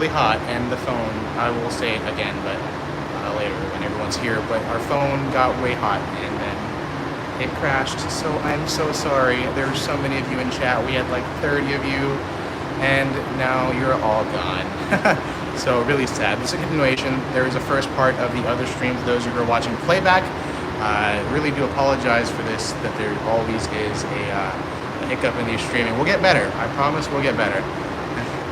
really hot, and the phone, I will say it again, but later when everyone's here, but our phone got way hot, and then it crashed, so I'm so sorry. There's so many of you in chat. We had like 30 of you, and now you're all gone. So really sad. This is a continuation. There is a first part of the other streams, those who are watching playback. I really do apologize for this, that there always is a hiccup in these streaming. We'll get better. I promise we'll get better.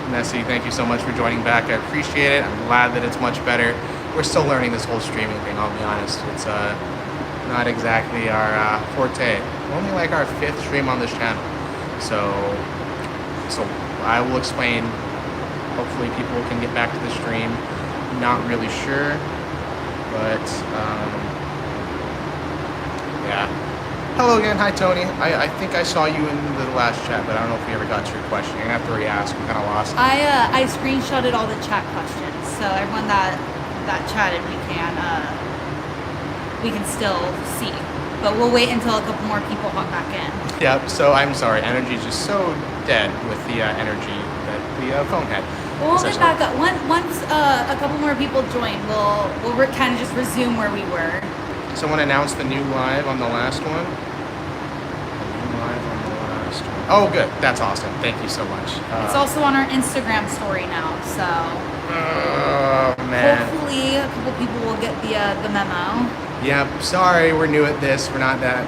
Nessie, thank you so much for joining back. I appreciate it. I'm glad that it's much better. We're still learning this whole streaming thing, I'll be honest. It's not exactly our forte. Only like our 5th stream on this channel. So I will explain. Hopefully people can get back to the stream. Not really sure, but yeah. Hello again. Hi, Tony. I think I saw you in the last chat, but I don't know if we ever got to your question. You're gonna have to re-ask. I'm kind of lost. I screenshotted all the chat questions, so everyone that chatted, we can still see. But we'll wait until a couple more people hop back in. Yep. So I'm sorry. Energy is just so dead with the energy that the phone had. We'll get back up. Once a couple more people join, we'll kind of just resume where we were. Someone announced the new live on the last one. Oh, good. That's awesome. Thank you so much. It's also on our Instagram story now, so man. Hopefully a couple people will get the memo. Yeah, sorry, we're new at this. We're not that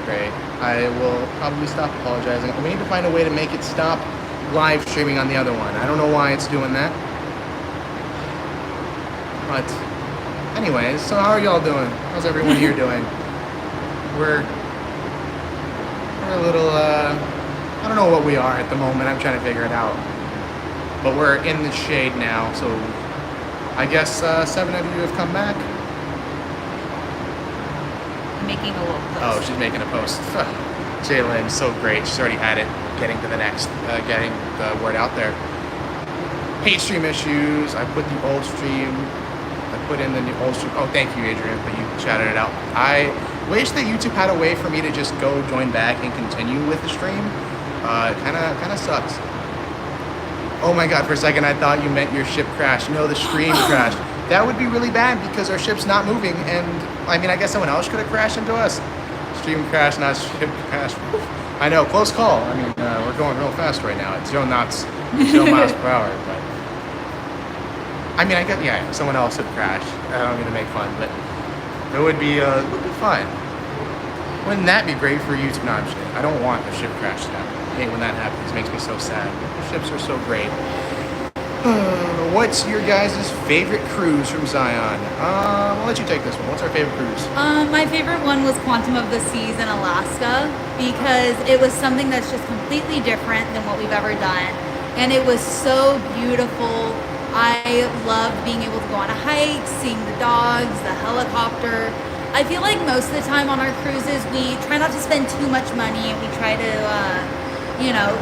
great. I will probably stop apologizing. We need to find a way to make it stop live streaming on the other one. I don't know why it's doing that. But anyways, so how are y'all doing? How's everyone here doing? We're a little, I don't know what we are at the moment. I'm trying to figure it out. But we're in the shade now, so I guess 7 of you have come back. Making a little post. Oh, she's making a post. Jaylen's so great. She's already had it. Getting to the next, getting the word out there. Hate stream issues. I put the old stream. I put in the new old stream. Oh, thank you, Adrian, but you chatted it out. I wish that YouTube had a way for me to just go join back and continue with the stream. Kind of sucks. Oh my God! For a second, I thought you meant your ship crashed. No, the stream crashed. That would be really bad because our ship's not moving, and I mean, I guess someone else could have crashed into us. Stream crash, not ship crash. I know, close call. I mean, we're going real fast right now. It's 0 knots, 0 miles per hour. But I mean, I guess yeah, someone else had crashed. I don't mean to make fun, but it would be fun. Wouldn't that be great for YouTube? No, I'm just kidding. I don't want a ship crash to happen. I hate when that happens. It makes me so sad. The ships are so great. What's your guys' favorite cruise from Zion? I'll let you take this one. What's our favorite cruise? My favorite one was Quantum of the Seas in Alaska because it was something that's just completely different than what we've ever done. And it was so beautiful. I loved being able to go on a hike, seeing the dogs, the helicopter. I feel like most of the time on our cruises, we try not to spend too much money and we try to,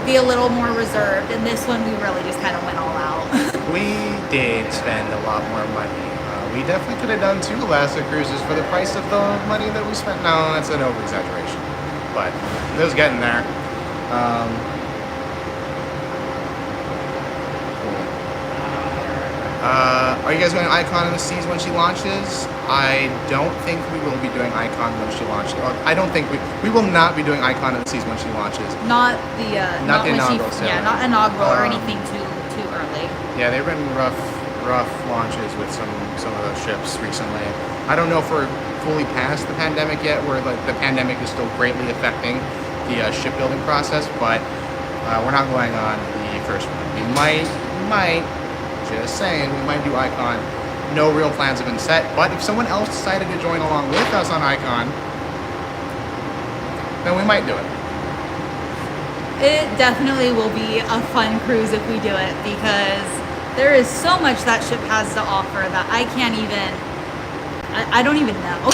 be a little more reserved. And this one, we really just kind of went all out. We did spend a lot more money. We definitely could have done 2 Alaska cruises for the price of the money that we spent. No, that's an over-exaggeration. But it was getting there. Are you guys going to Icon in the Seas when she launches? I don't think we will be doing Icon when she launches. I don't think we will not be doing Icon in the Seas when she launches. Not the inaugural. Yeah, not inaugural or anything too early. Yeah, they've been rough launches with some of those ships recently. I don't know if we're fully past the pandemic yet, where like the pandemic is still greatly affecting the shipbuilding process, but we're not going on the first one. We might. Just saying, we might do Icon. No real plans have been set, but if someone else decided to join along with us on Icon, then we might do it. It definitely will be a fun cruise if we do it because there is so much that ship has to offer that I can't even, I don't even know.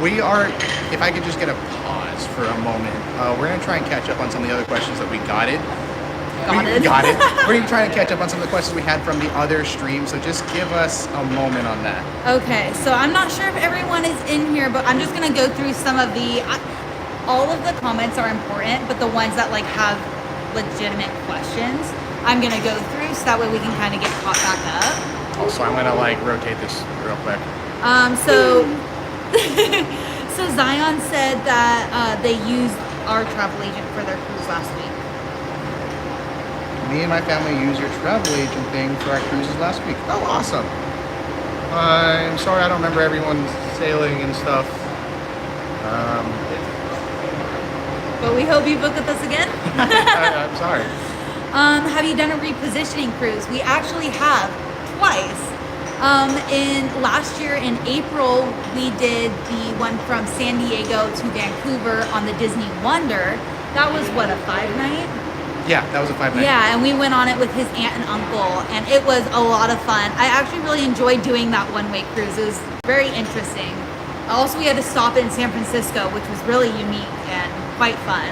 We are, if I could just get a pause for a moment, we're going to try and catch up on some of the other questions that we got it. Got it. We're going to try and catch up on some of the questions we had from the other stream, so just give us a moment on that. Okay, so I'm not sure if everyone is in here, but I'm just going to go through some of the, all of the comments are important, but the ones that like have legitimate questions, I'm gonna go through so that way we can kind of get caught back up. Also, I'm gonna like rotate this real quick. So so Zion said that they used our travel agent for their cruise last week. Me and my family used your travel agent thing for our cruises last week. Oh, awesome. I'm sorry I don't remember everyone sailing and stuff. But we hope you book with us again. I'm sorry. Have you done a repositioning cruise? We actually have twice. In last year in April, we did the one from San Diego to Vancouver on the Disney Wonder. That was what, a 5-night? Yeah, that was a 5-night. Yeah, and we went on it with his aunt and uncle, and it was a lot of fun. I actually really enjoyed doing that one-way cruise. It was very interesting. Also, we had to stop in San Francisco, which was really unique and quite fun.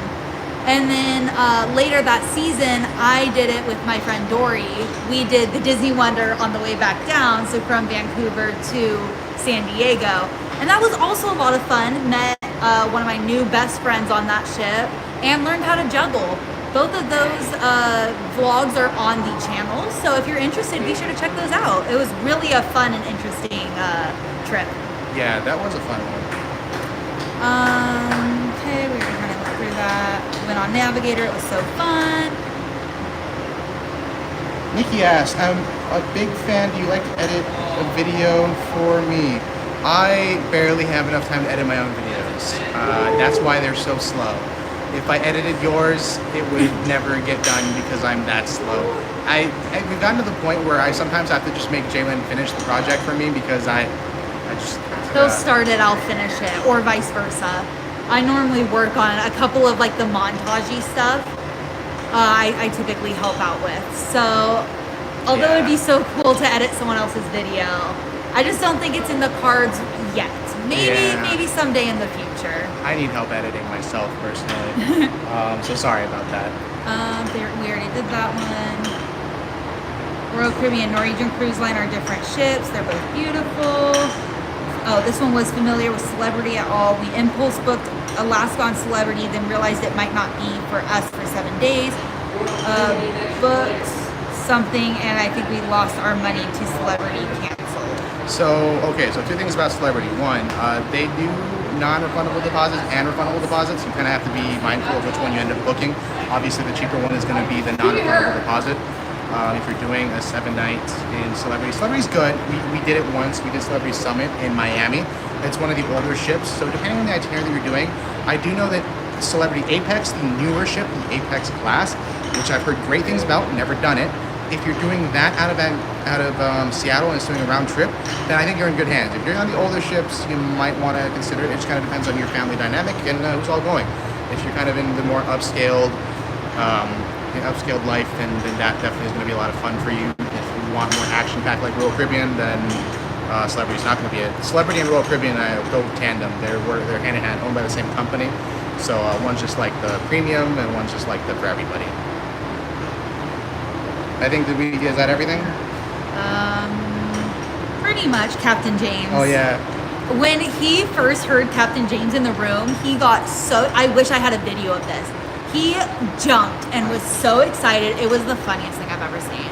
And then later that season, I did it with my friend Dory. We did the Disney Wonder on the way back down, so from Vancouver to San Diego. And that was also a lot of fun. Met one of my new best friends on that ship and learned how to juggle. Both of those vlogs are on the channel, so if you're interested, be sure to check those out. It was really a fun and interesting trip. Yeah, that was a fun one. Okay, we were kind of look through that. Went on Navigator, it was so fun. Nikki asked, I'm a big fan. Do you like to edit a video for me? I barely have enough time to edit my own videos. That's why they're so slow. If I edited yours, it would never get done because I'm that slow. We've gotten to the point where I sometimes have to just make Jalen finish the project for me because I just... He'll start it, I'll finish it, or vice versa. I normally work on a couple of like the montagey stuff. I typically help out with. So, although it'd be so cool to edit someone else's video, I just don't think it's in the cards yet. Maybe someday in the future. I need help editing myself personally. So sorry about that. We already did that one. Royal Caribbean Norwegian Cruise Line are different ships. They're both beautiful. Oh, this one was familiar with Celebrity at all. We impulse booked Alaska on Celebrity, then realized it might not be for us for 7 days. Booked something, and I think we lost our money to Celebrity canceled. So two things about Celebrity. One, they do non-refundable deposits and refundable deposits. You kind of have to be mindful of which one you end up booking. Obviously, the cheaper one is going to be the non-refundable deposit. If you're doing a 7-night in Celebrity. Celebrity's good. We did it once. We did Celebrity Summit in Miami. It's one of the older ships. So depending on the itinerary that you're doing, I do know that Celebrity Apex, the newer ship, the Apex class, which I've heard great things about, never done it. If you're doing that out of Seattle and it's doing a round trip, then I think you're in good hands. If you're on the older ships, you might want to consider it. It just kind of depends on your family dynamic and who's all going. If you're kind of in the more upscaled life, then that definitely is going to be a lot of fun for you. If you want more action-packed like Royal Caribbean, then Celebrity's not going to be it. Celebrity and Royal Caribbean go tandem. They're hand in hand, owned by the same company. So one's just like the premium, and one's just like the for everybody. I think is that everything? Pretty much, Captain James. Oh yeah. When he first heard Captain James in the room, he got so... I wish I had a video of this. He jumped and was so excited. It was the funniest thing I've ever seen.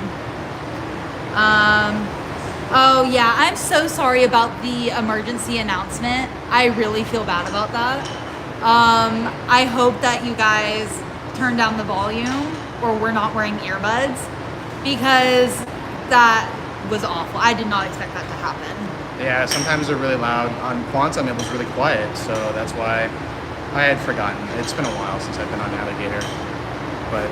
Oh yeah, I'm so sorry about the emergency announcement. I really feel bad about that. I hope that you guys turn down the volume or we're not wearing earbuds because that was awful. I did not expect that to happen. Yeah, sometimes they're really loud. On Quantum, it was really quiet, so that's why I had forgotten. It's been a while since I've been on Navigator, but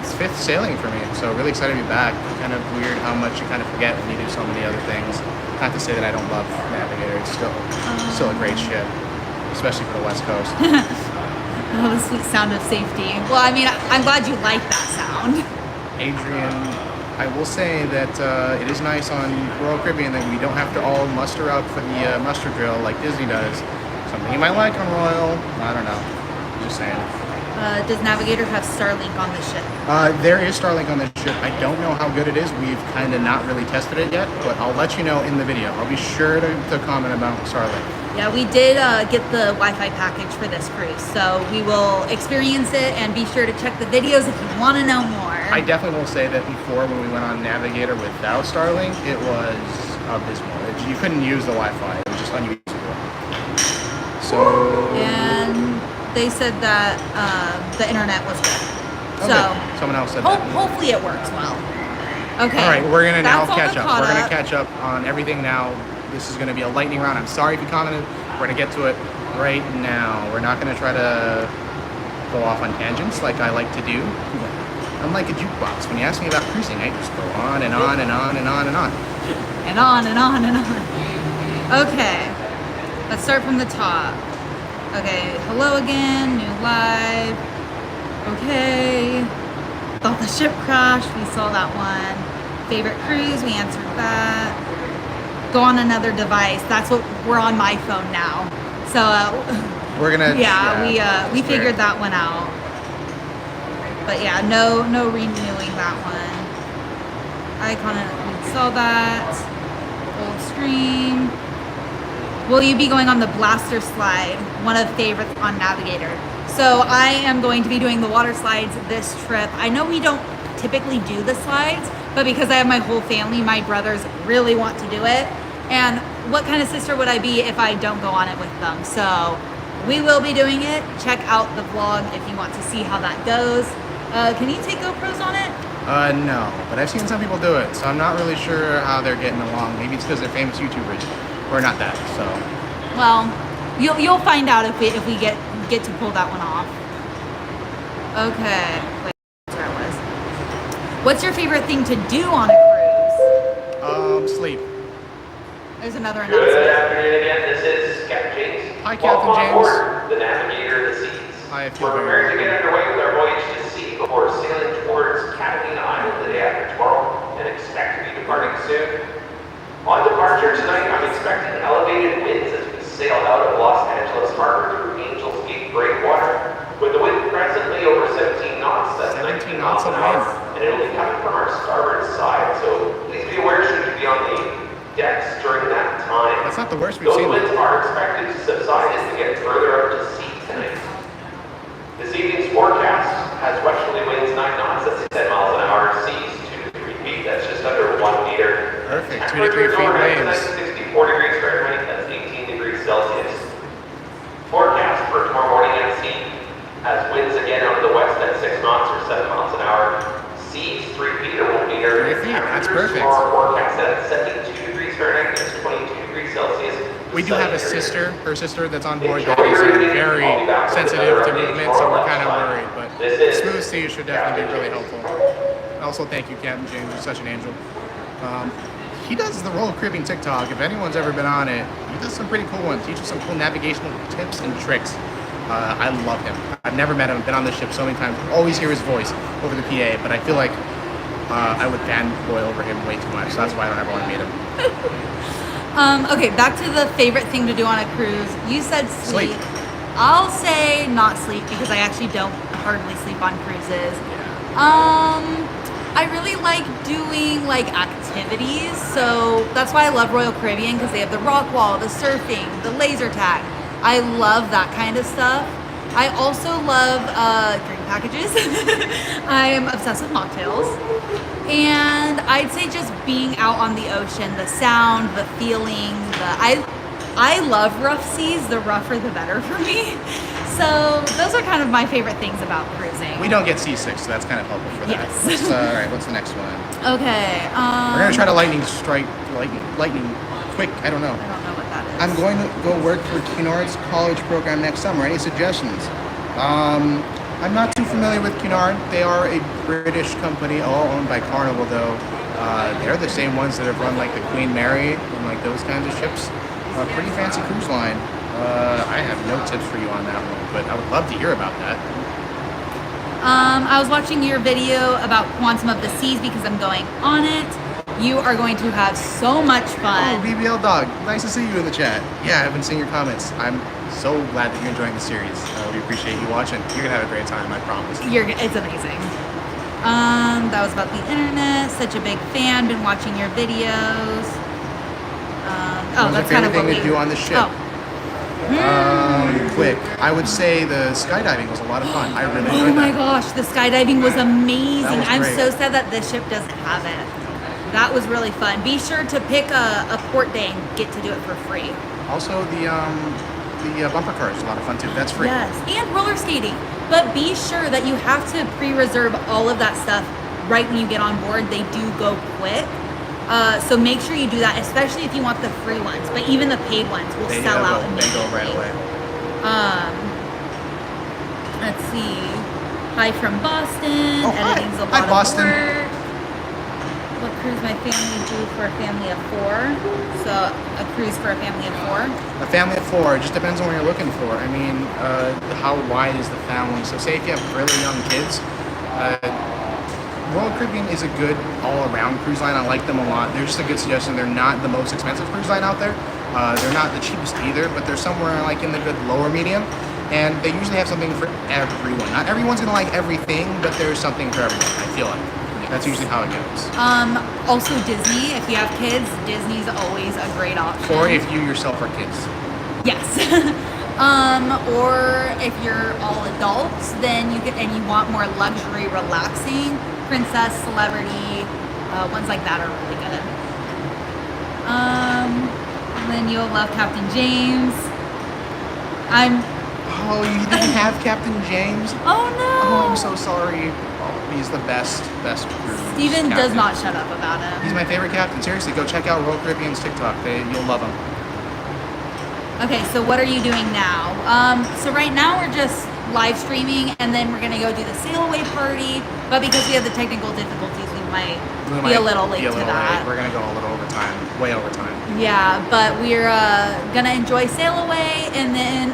it's 5th sailing for me, so really excited to be back. Kind of weird how much you kind of forget when you do so many other things. Not to say that I don't love Navigator. It's still a great ship, especially for the West Coast. Oh, the sweet sound of safety. Well, I mean, I'm glad you like that sound. Adrian, I will say that it is nice on Royal Caribbean that we don't have to all muster up for the muster drill like Disney does. Something you might like on Royal, I don't know. Just saying. Does Navigator have Starlink on the ship? There is Starlink on the ship. I don't know how good it is. We've kind of not really tested it yet, but I'll let you know in the video. I'll be sure to comment about Starlink. Yeah, we did get the Wi-Fi package for this cruise, so we will experience it, and be sure to check the videos if you want to know more. I definitely will say that before, when we went on Navigator without Starlink, it was abysmal. You couldn't use the Wi-Fi. It was just unusable. So... And they said that the internet was good. Okay. So Someone else said that. hopefully it works well. Okay. All right, we're going to now That's all catch the up. caught We're going up. to catch up on everything now. This is going to be a lightning round. I'm sorry if you commented. We're going to get to it right now. We're not going to try to go off on tangents like I like to do. I'm like a jukebox. When you ask me about cruising, I just go on and on and on and on and on. And on and on and on. Okay. Let's start from the top. Okay. Hello again. New live. Okay. Thought the ship crashed. We saw that one. Favorite cruise. We answered that. Go on another device. That's what we're on my phone now. So we're gonna. Yeah, we figured that one out. But yeah, no renewing that one. Icon. We saw that. Old screen. Will you be going on the blaster slide? One of favorites on Navigator. So I am going to be doing the water slides this trip. I know we don't typically do the slides, but because I have my whole family, my brothers really want to do it. And what kind of sister would I be if I don't go on it with them? So we will be doing it. Check out the vlog if you want to see how that goes. Can you take GoPros on it? No, but I've seen some people do it, so I'm not really sure how they're getting along. Maybe it's because they're famous YouTubers, or not that. So, well, you'll find out if we get to pull that one off. Okay, wait, that's where I was. What's your favorite thing to do on a cruise? Sleep. There's another announcement. Good afternoon again. This is Captain James. Hi, Captain Welcome James. on board the Navigator of the Seas. Hi, I feel We're very preparing to get underway with our voyage to sea before sailing towards Catalina Island the day after tomorrow, and expect to be departing soon. On departure tonight, I'm expecting elevated winds as we sail out of Los Angeles Harbor through Angels Gate breakwater, with the wind presently over 17 knots. That's 19 knots an hour, and it'll be coming from our starboard side. So please be aware should you be on the decks during that time. That's not the worst we've Those seen. winds are expected to subside as we get further out to sea tonight. This evening's forecast has westerly winds 9 knots, that's 10 miles an hour, seas 2 to 3 feet, that's just under 1 meter. Perfect, 2 to 3 feet waves. 64 degrees Fahrenheit, that's 18 degrees Celsius. Forecast for tomorrow morning at sea has winds again out of the west at 6 knots or 7 miles an hour. Seas 3 feet or 1 meter. 3 feet, that's perfect. Tomorrow forecast at 72 degrees Fahrenheit, that's 22 degrees Celsius. We do have a sister, her sister that's on board that is very sensitive to movement, so we're kind of worried, but smooth seas should definitely be really helpful. Also, thank you, Captain James, you're such an angel. He does the Royal Caribbean TikTok. If anyone's ever been on it, he does some pretty cool ones. Teaches some cool navigational tips and tricks. I love him. I've never met him, been on the ship so many times, always hear his voice over the PA, but I feel like I would fanboy over him way too much, so that's why I don't ever want to meet him. Okay, back to the favorite thing to do on a cruise. You said sleep. I'll say not sleep because I actually don't hardly sleep on cruises. I really like doing like activities, so that's why I love Royal Caribbean, because they have the rock wall, the surfing, the laser tag. I love that kind of stuff. I also love drink packages. I am obsessed with mocktails. And I'd say just being out on the ocean, the sound, the feeling, I love rough seas. The rougher the better for me. So those are kind of my favorite things about cruising. We don't get seasick, so that's kind of helpful for that. Yes. All right, what's the next one? Okay. We're going to try to lightning quick. I don't know. I don't know what that is. I'm going to go work for Cunard's college program next summer. Any suggestions? I'm not too familiar with Cunard. They are a British company, all owned by Carnival, though. They're the same ones that have run like the Queen Mary and like those kinds of ships. Pretty fancy cruise line. I have no tips for you on that one, but I would love to hear about that. I was watching your video about Quantum of the Seas because I'm going on it. You are going to have so much fun. Oh, BBL Dog, nice to see you in the chat. Yeah, I've been seeing your comments. I'm so glad that you're enjoying the series. We appreciate you watching. You're gonna have a great time, I promise. It's amazing. That was about the internet. Such a big fan. Been watching your videos. That's kind of what we do on the ship. Quick. I would say the skydiving was a lot of fun. I really enjoyed Oh my that. gosh, the skydiving was amazing. That was I'm great. so sad that this ship doesn't have it. That was really fun. Be sure to pick a port day and get to do it for free. Also, the bumper car is a lot of fun too. That's free. Yes, and roller skating. But be sure that you have to pre-reserve all of that stuff right when you get on board. They do go quick. So make sure you do that, especially if you want the free ones. But even the paid ones will sell out They go right away. Let's see. Hi from Boston. Oh, hi. Editing's a lot Hi, Boston. of work. What cruise my family do for a family of 4? So a cruise for a family of 4. A family of 4. It just depends on what you're looking for. I mean, how wide is the family? So say if you have really young kids, Royal Caribbean is a good all-around cruise line. I like them a lot. They're just a good suggestion. They're not the most expensive cruise line out there. They're not the cheapest either, but they're somewhere like in the good lower medium. And they usually have something for everyone. Not everyone's gonna like everything, but there's something for everyone, I feel like. That's usually how it goes. Also Disney, if you have kids, Disney's always a great option. Or if you yourself are kids. Yes. Or if you're all adults, then you get and you want more luxury, relaxing, Princess, Celebrity, ones like that are really good. And then you'll love Captain James. Oh, you didn't have Captain James? Oh no. Oh, I'm so sorry. Oh, he's the best cruise Steven does captain. not shut up about him. He's my favorite captain. Seriously, go check out Royal Caribbean's TikTok. You'll love him. Okay, so what are you doing now? So right now we're just live streaming, and then we're gonna go do the sail away party. But because we have the technical difficulties, we might be a little late to that. We're gonna go a little over time, way over time. Yeah, but we're gonna enjoy sail away, and then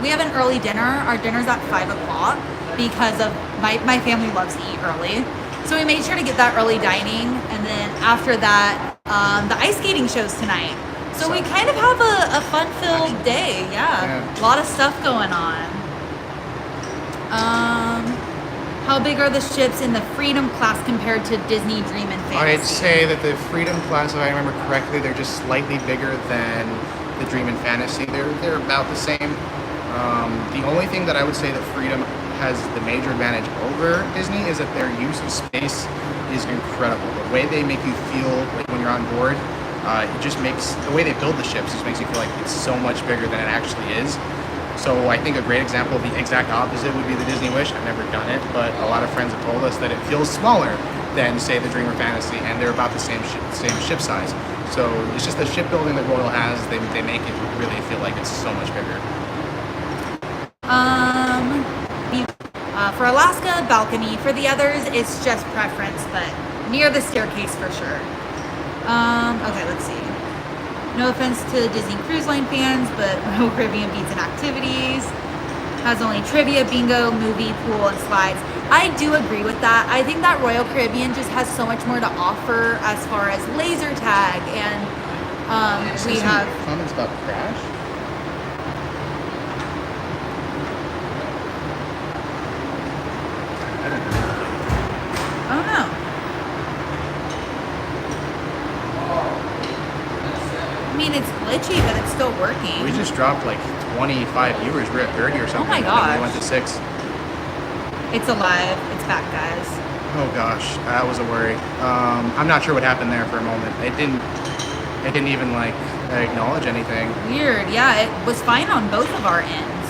we have an early dinner. Our dinner's at 5 o'clock because of my family loves to eat early. So we made sure to get that early dining, and then after that, the ice skating show's tonight. So we kind of have a fun-filled day, yeah. A lot of stuff going on. How big are the ships in the Freedom class compared to Disney Dream and Fantasy? I'd say that the Freedom class, if I remember correctly, they're just slightly bigger than the Dream and Fantasy. They're about the same. The only thing that I would say that Freedom has the major advantage over Disney is that their use of space is incredible. The way they make you feel like when you're on board, it just makes, the way they build the ships just makes you feel like it's so much bigger than it actually is. So I think a great example of the exact opposite would be the Disney Wish. I've never done it, but a lot of friends have told us that it feels smaller than, say, the Dream or Fantasy, and they're about the same ship size. So it's just the shipbuilding that Royal has, they make it really feel like it's so much bigger. For Alaska, balcony. For the others, it's just preference, but near the staircase for sure. Okay, let's see. No offense to Disney Cruise Line fans, but Royal Caribbean beats in activities. Has only trivia, bingo, movie, pool, and slides. I do agree with that. I think that Royal Caribbean just has so much more to offer as far as laser tag, and we have comments about Crash. I don't know. I mean, it's glitchy, but it's still working. We just dropped like 25 viewers. We're at 30 or something. Oh my I think gosh. we went to 6. It's alive. It's back, guys. Oh gosh, that was a worry. I'm not sure what happened there for a moment. It didn't even like acknowledge anything. Weird. Yeah, it was fine on both of our ends.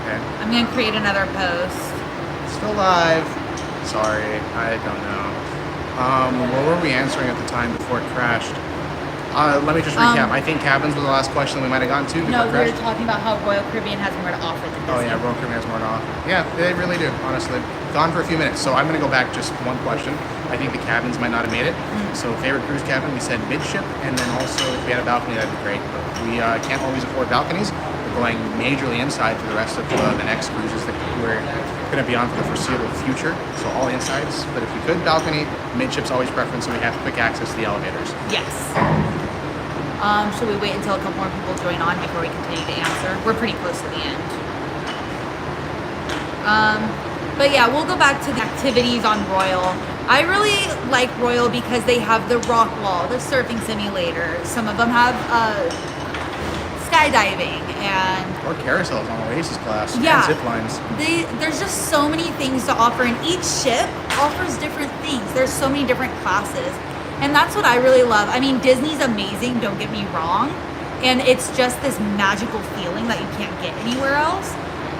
Okay. I'm gonna create another post. Still live. Sorry, I don't know. What were we answering at the time before it crashed? Let me just recap. I think cabins was the last question we might have gotten to before No, it we were crashed. talking about how Royal Caribbean has more to offer than Disney. Oh yeah, Royal Caribbean has more to offer. Yeah, they really do, honestly. Gone for a few minutes, so I'm gonna go back just one question. I think the cabins might not have made it. So favorite cruise cabin, we said midship, and then also if we had a balcony, that'd be great. But we can't always afford balconies. We're going majorly inside for the rest of the next cruises that we're gonna be on for the foreseeable future. So all insides, but if we could, balcony, midship's always preference, so we have quick access to the elevators. Yes. Should we wait until a couple more people join on before we continue to answer? We're pretty close to the end. But yeah, we'll go back to the activities on Royal. I really like Royal because they have the rock wall, the surfing simulator. Some of them have skydiving and Or carousels on Oasis class. Yeah. And zip lines. there's just so many things to offer, and each ship offers different things. There's so many different classes, and that's what I really love. I mean, Disney's amazing, don't get me wrong, and it's just this magical feeling that you can't get anywhere else.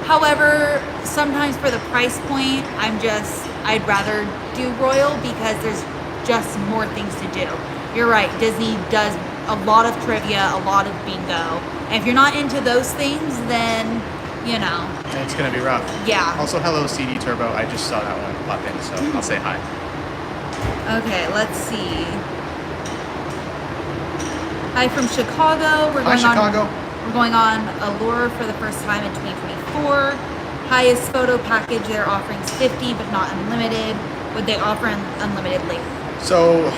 However, sometimes for the price point, I'd rather do Royal because there's just more things to do. You're right, Disney does a lot of trivia, a lot of bingo, and if you're not into those things, then, you know, It's going to be rough. yeah. Also, hello CD Turbo. I just saw that one pop in, so I'll say hi. Okay, let's see. Hi from Chicago. Hi, Chicago. We're going on Allure for the first time in 2024. Highest photo package they're offering is 50, but not unlimited. Would they offer unlimited later? So,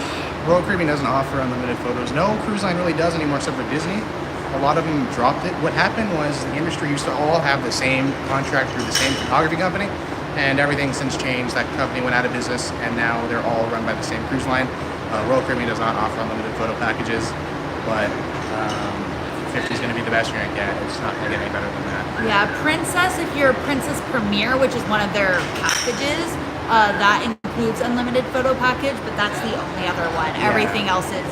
Royal Caribbean doesn't offer unlimited photos. No cruise line really does anymore except for Disney. A lot of them dropped it. What happened was the industry used to all have the same contract through the same photography company, and everything since changed. That company went out of business, and now they're all run by the same cruise line. Royal Caribbean does not offer unlimited photo packages, but 50 is going to be the best you're going to get. It's not going to get any better than that. Yeah, Princess, if you're Princess Premier, which is one of their packages, that includes unlimited photo package, but that's the only other one. Yeah. Everything else is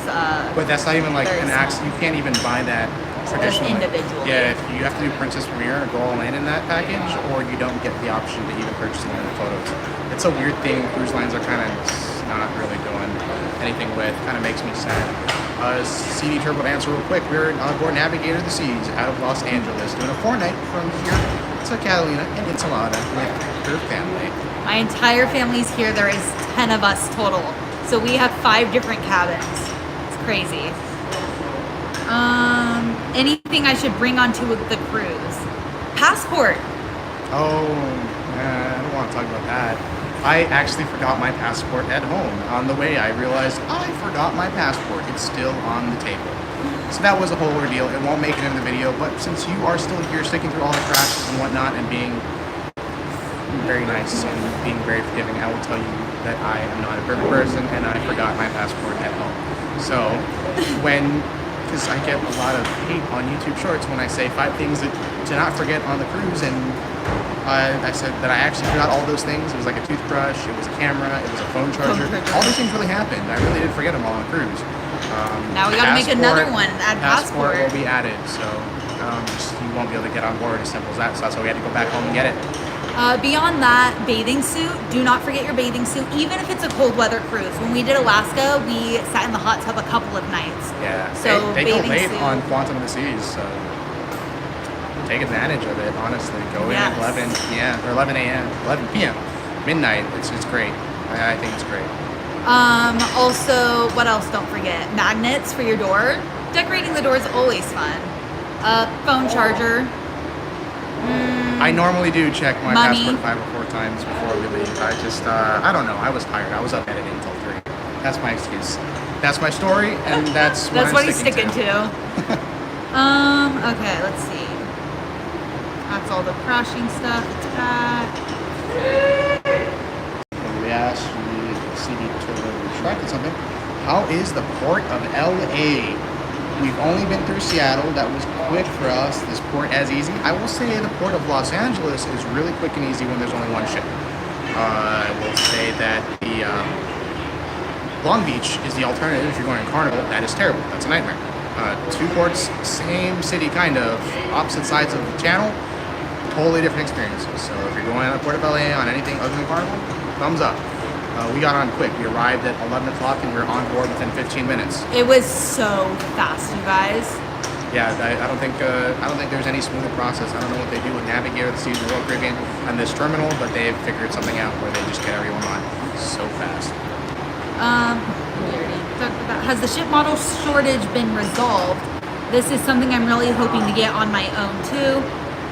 But that's not even like very an small. access. You can't even buy that traditionally. individually. Yeah, if you have to do Princess Premier or go all in that package, or you don't get the option to even purchase unlimited photos. It's a weird thing. Cruise lines are kind of not really doing anything with. Kind of makes me sad. CD Turbo to answer real quick. We're on board Navigator of the Seas out of Los Angeles, doing a 4-night from here to Catalina and Ensenada with her family. My entire family's here. There is 10 of us total. So we have 5 different cabins. It's crazy. Anything I should bring onto the cruise? Passport. Oh, I don't want to talk about that. I actually forgot my passport at home. On the way, I realized I forgot my passport. It's still on the table. So that was a whole ordeal. It won't make it in the video, but since you are still here sticking through all the crashes and whatnot and being very nice and being very forgiving, I will tell you that I am not a perfect person and I forgot my passport at home. So because I get a lot of hate on YouTube Shorts when I say 5 things that to not forget on the cruise, and I said that I actually forgot all those things. It was like a toothbrush, it was a camera, it was a phone charger. All these things really happened. I really did forget them all on the cruise. Now we gotta make another one. Add passport. will be added, so you won't be able to get on board as simple as that. So that's why we had to go back home and get it. Beyond that, bathing suit. Do not forget your bathing suit, even if it's a cold weather cruise. When we did Alaska, we sat in the hot tub a couple of nights. Yeah, So they go bathing late suit. on Quantum of the Seas, so take advantage of it. Honestly, go in at Yes. 11 p.m. or 11 a.m., 11 p.m. midnight. It's great. I think it's great. Also, what else? Don't forget magnets for your door. Decorating the door is always fun. Phone charger. I normally do check my Money. passport 5 or 4 times before we leave. I don't know. I was tired. I was up editing until 3. That's my excuse. That's my story, and that's what That's I'm what he's sticking to. Okay, let's see. That's all the crashing stuff. It's back. We asked CD to retract something. How is the port of LA? We've only been through Seattle. That was quick for us. This port as easy. I will say the port of Los Angeles is really quick and easy when there's only one ship. I will say that the Long Beach is the alternative if you're going to Carnival. That is terrible. That's a nightmare. 2 ports, same city, kind of opposite sides of the channel. Totally different experiences. So if you're going on the Port of LA on anything other than Carnival, thumbs up. We got on quick. We arrived at 11 o'clock and we were on board within 15 minutes. It was so fast, you guys. Yeah, I don't think there's any smoother process. I don't know what they do with Navigator, the Seas, Royal Caribbean, and this terminal, but they've figured something out where they just get everyone on so fast. We already talked about. Has the ship model shortage been resolved? This is something I'm really hoping to get on my own too.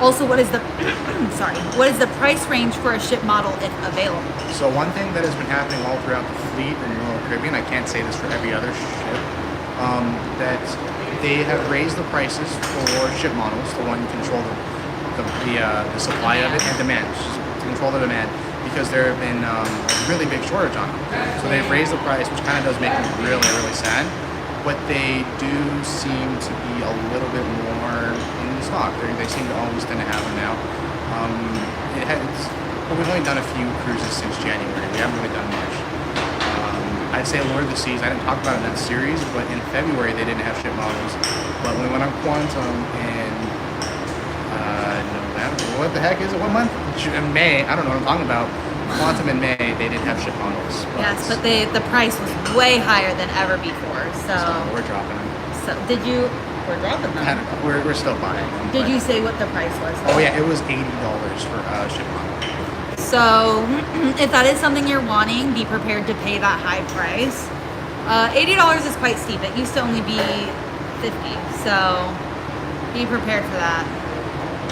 Also, what is the what is the price range for a ship model if available? So one thing that has been happening all throughout the fleet in Royal Caribbean, I can't say this for every other ship, that they have raised the prices for ship models, the one to control the supply of it and demand, to control the demand, because there have been a really big shortage on them. So they've raised the price, which kind of does make me really, really sad. but they do seem to be a little bit more in stock. They seem to always tend to have them now. But we've only done a few cruises since January. We haven't really done much. I'd say Lord of the Seas, I didn't talk about it in that series, but in February they didn't have ship models. But when we went on Quantum in November, what the heck is it? What month? May, I don't know what I'm talking about. Quantum in May, they didn't have ship models. Yes, but the price was way higher than ever before. So we're dropping them. So we're dropping them. I don't know. We're still buying them. Did you say what the price was? Oh yeah, it was $80 for ship model. So if that is something you're wanting, be prepared to pay that high price. $80 is quite steep. It used to only be $50, so be prepared for that.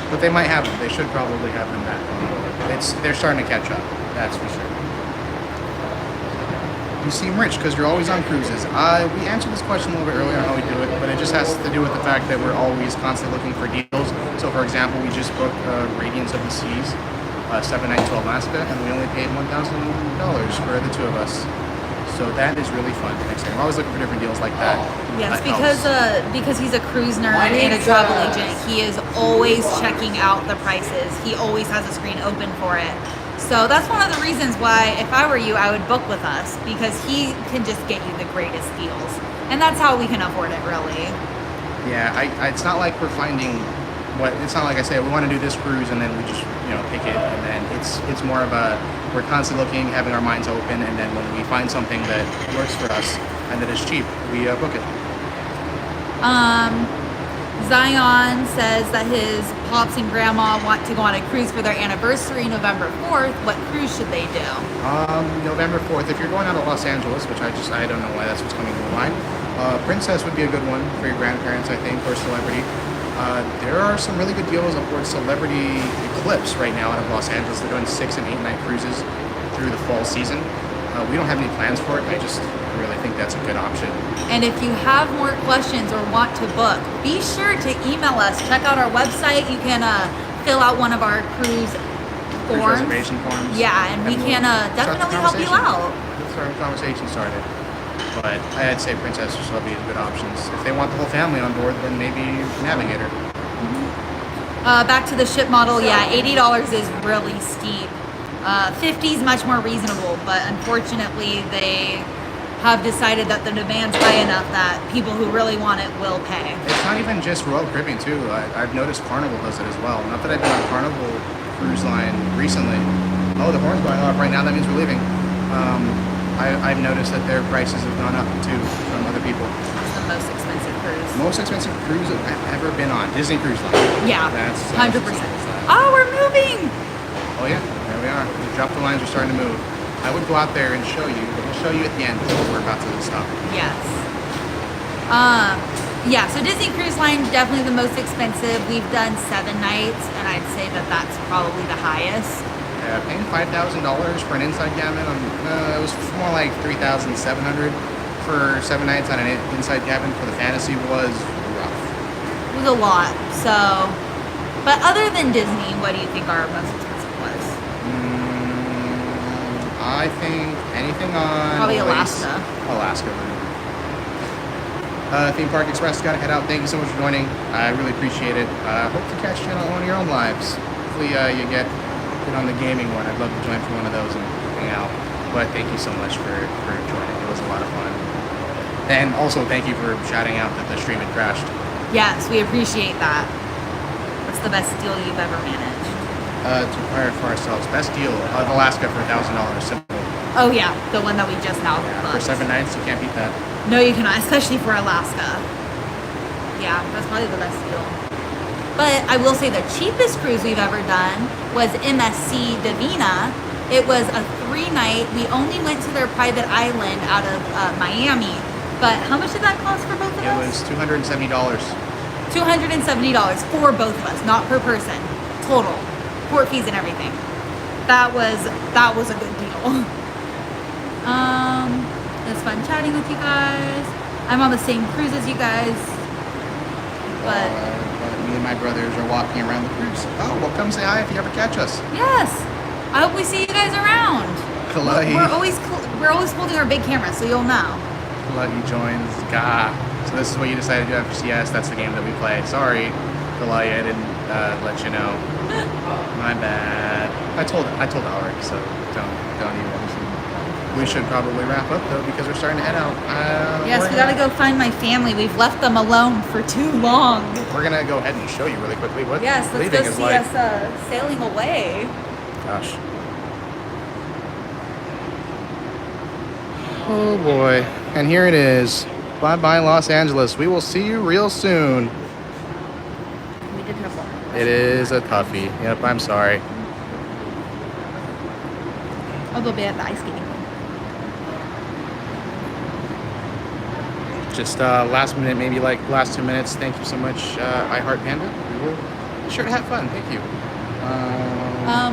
But they might have them. They should probably have them back on board. They're starting to catch up. That's for sure. You seem rich because you're always on cruises. We answered this question a little bit earlier on how we do it, but it just has to do with the fact that we're always constantly looking for deals. So for example, we just booked Radiance of the Seas, 7-night to Alaska, and we only paid $1,000 for the two of us. So that is really fun. We're always looking for different deals like that. Yes, That because he's a cruise nerd and a travel agent, he is always checking out the prices. He always has a screen open for it. So that's one of the reasons why, if I were you, I would book with us, because he can just get you the greatest deals. And that's how we can afford it, really. Yeah, it's not like we're finding it's not like I say we want to do this cruise and then we just pick it, and then it's more of a, we're constantly looking, having our minds open, and then when we find something that works for us and that is cheap, we book it. Zion says that his pops and grandma want to go on a cruise for their anniversary November 4th. What cruise should they do? November 4th. If you're going out of Los Angeles, which I don't know why that's what's coming to mind. Princess would be a good one for your grandparents, I think, or Celebrity. There are some really good deals aboard Celebrity Eclipse right now out of Los Angeles. They're doing 6 and 8 night cruises through the fall season. We don't have any plans for it. I just really think that's a good option. And if you have more questions or want to book, be sure to email us. Check out our website. You can fill out one of our cruise forms. Reservation forms. Yeah, and we can definitely help you out. Let's start the conversation started. But I'd say Princess or Celebrity are good options. If they want the whole family on board, then maybe Navigator. Back to the ship model, yeah, $80 is really steep. 50 is much more reasonable, but unfortunately they have decided that the demand's high enough that people who really want it will pay. It's not even just Royal Caribbean too. I've noticed Carnival does it as well. Not that I've been on Carnival cruise line recently. Oh, the horn's going off right now. That means we're leaving. I've noticed that their prices have gone up too from other people. It's the most expensive cruise. Most expensive cruise I've ever been on. Disney Cruise Line. Yeah, That's 100%. Oh, we're moving! Oh yeah, there we are. The drop the lines are starting to move. I would go out there and show you, but we'll show you at the end what we're about to stop. Yes. Yeah, so Disney Cruise Line, definitely the most expensive. We've done 7 nights, and I'd say that that's probably the highest. Paying $5,000 for an inside cabin, it was more like $3,700 for 7 nights on an inside cabin for the Fantasy was rough. It was a lot, so... But other than Disney, what do you think our most expensive was? I think anything on... Probably Alaska. Alaska. Theme Park Express, gotta head out. Thank you so much for joining. I really appreciate it. Hope to catch you on one of your own lives. Hopefully you get on the gaming one. I'd love to join for one of those and hang out. But thank you so much for joining. It was a lot of fun. And also thank you for shouting out that the stream had crashed. Yes, we appreciate that. What's the best deal you've ever managed? To acquire for ourselves. Best deal of Alaska for $1,000. Simple. Oh yeah, the one that we just now For 7 nights, you can't beat that. No, you cannot, especially for Alaska. Yeah, that's probably the best deal. But I will say the cheapest cruise we've ever done was MSC Divina. It was a 3-night. We only went to their private island out of Miami. But how much did that cost for both of us? It was $270. $270 for both of us, not per person. Total. Port fees and everything. That was a good deal. It's fun chatting with you guys. I'm on the same cruise as you guys. But me and my brothers are walking around the cruise. Oh, well, come say hi if you ever catch us. yes, I hope we see you guys around. Kalai. We're always holding our big camera, so you'll know. Let you join. Gah. So this is what you decided to do after CS. That's the game that we play. Sorry, Kalai, I didn't let you know. My bad. I told Alric, so don't even. We should probably wrap up though because we're starting to head out. Yes, we gotta go find my family. We've left them alone for too long. We're gonna go ahead and show you really quickly what Yes, let's leaving go is see like. us sailing away. Gosh. Oh boy. And here it is. Bye bye Los Angeles. We will see you real soon. We did have one. It is a toughie. Yep, I'm sorry. I'll go be at the ice skating. Just last minute, maybe like last 2 minutes. Thank you so much, I Heart Panda. We will be sure to have fun. Thank you.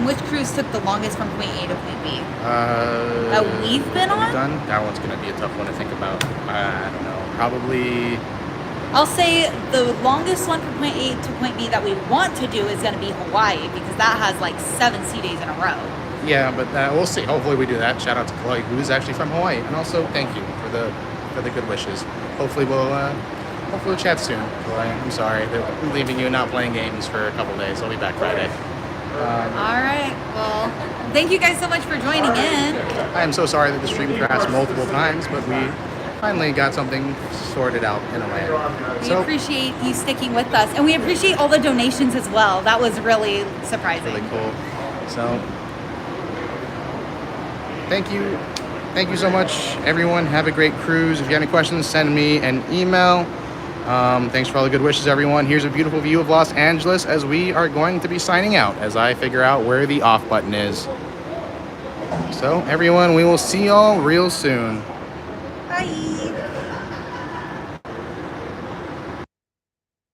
Which cruise took the longest from point A to point B? That we've been on? Done? That one's gonna be a tough one to think about. I don't know. Probably. I'll say the longest one from point A to point B that we want to do is going to be Hawaii because that has like 7 sea days in a row. Yeah, but we'll see. Hopefully we do that. Shout out to Chloe, who's actually from Hawaii, and also thank you for the good wishes. Hopefully we'll chat soon. Chloe, I'm sorry that leaving you and not playing games for a couple days. I'll be back Friday. All right. Well, thank you guys so much for joining in. I am so sorry that the stream crashed multiple times, but we finally got something sorted out in a way. We appreciate you sticking with us, and we appreciate all the donations as well. That was really surprising. Really cool. So, thank you. Thank you so much, everyone. Have a great cruise. If you have any questions, send me an email. Thanks for all the good wishes, everyone. Here's a beautiful view of Los Angeles as we are going to be signing out as I figure out where the off button is. So, everyone, we will see y'all real soon. Bye.